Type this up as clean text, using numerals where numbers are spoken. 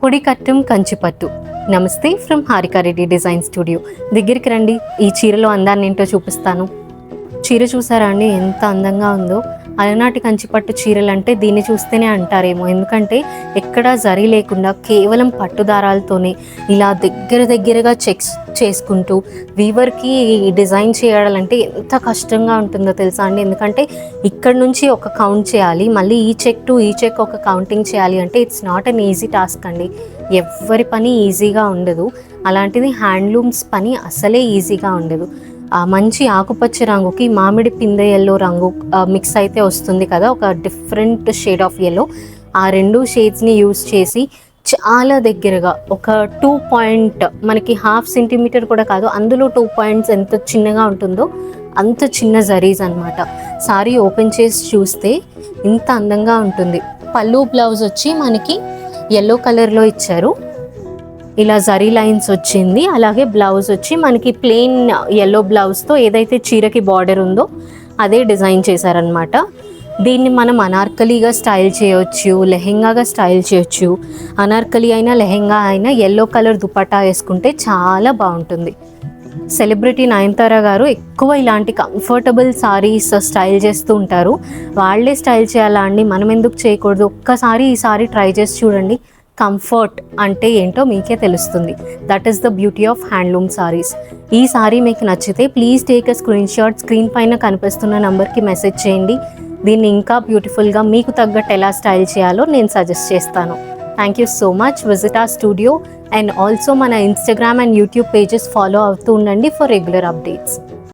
పొడి కట్టం కంచిపట్టు. నమస్తే ఫ్రమ్ హారికారెడ్డి డిజైన్ స్టూడియో. దగ్గరికి రండి, ఈ చీరలో అందాన్ని ఏంటో చూపిస్తాను. చీర చూసారా అండి ఎంత అందంగా ఉందో. అలనాటి కంచిపట్టు చీరలు అంటే దీన్ని చూస్తేనే అంటారేమో, ఎందుకంటే ఎక్కడా జరీ లేకుండా కేవలం పట్టు దారాలతోనే ఇలా దగ్గరగా చెక్స్ చేసుకుంటూ వీవర్కి డిజైన్ చేయాలంటే ఎంత కష్టంగా ఉంటుందో తెలుసా అండి. ఎందుకంటే ఇక్కడ నుంచి ఒక కౌంట్ చేయాలి, మళ్ళీ ఈ చెక్ టు ఈ చెక్ ఒక కౌంటింగ్ చేయాలి అంటే it's not an easy task అండి. ఎవ్వరి పని ఈజీగా ఉండదు, అలాంటిది హ్యాండ్లూమ్స్ పని అసలే ఈజీగా ఉండదు. మంచి ఆకుపచ్చ రంగుకి మామిడి పిందె ఎల్లో రంగు మిక్స్ అయితే వస్తుంది కదా, ఒక డిఫరెంట్ షేడ్ ఆఫ్ ఎల్లో. ఆ రెండు షేడ్స్ని యూస్ చేసి చాలా దగ్గరగా ఒక 2 పాయింట్, మనకి 1/2 సెంటీమీటర్ కూడా కాదు, అందులో 2 పాయింట్స్ ఎంత చిన్నగా ఉంటుందో అంత చిన్న జరీస్ అనమాట. సారీ ఓపెన్ చేసి చూస్తే ఇంత అందంగా ఉంటుంది. పళ్ళు బ్లౌజ్ వచ్చి మనకి ఎల్లో కలర్లో ఇచ్చారు, ఇలా జరీ లైన్స్ వచ్చింది. అలాగే బ్లౌజ్ వచ్చి మనకి ప్లెయిన్ ఎల్లో బ్లౌజ్తో ఏదైతే చీరకి బార్డర్ ఉందో అదే డిజైన్ చేశారనమాట. దీన్ని మనం అనార్కలీగా స్టైల్ చేయొచ్చు, లెహెంగాగా స్టైల్ చేయొచ్చు. అనార్కలి అయినా లెహెంగా అయినా ఎల్లో కలర్ దుపట్టా వేసుకుంటే చాలా బాగుంటుంది. సెలబ్రిటీ నయనతార గారు ఎక్కువ ఇలాంటి కంఫర్టబుల్ సారీస్ స్టైల్ చేస్తూ ఉంటారు. వాళ్ళే స్టైల్ చేయాలా అండి, మనం ఎందుకు చేయకూడదు? ఒక్కసారి ఈ సారీ ట్రై చేసి చూడండి, కంఫర్ట్ అంటే ఏంటో మీకే తెలుస్తుంది. That is the beauty of handloom saris. ఈ సారీ మీకు నచ్చితే please take a screen shot, screen పైన కనిపిస్తున్న నెంబర్కి మెసేజ్ చేయండి. దీన్ని ఇంకా బ్యూటిఫుల్గా మీకు తగ్గట్టు ఎలా స్టైల్ చేయాలో నేను సజెస్ట్ చేస్తాను. Thank you so much. Visit our studio and also మన Instagram and YouTube pages follow అవుతూ ఉండండి ఫర్ రెగ్యులర్ అప్డేట్స్.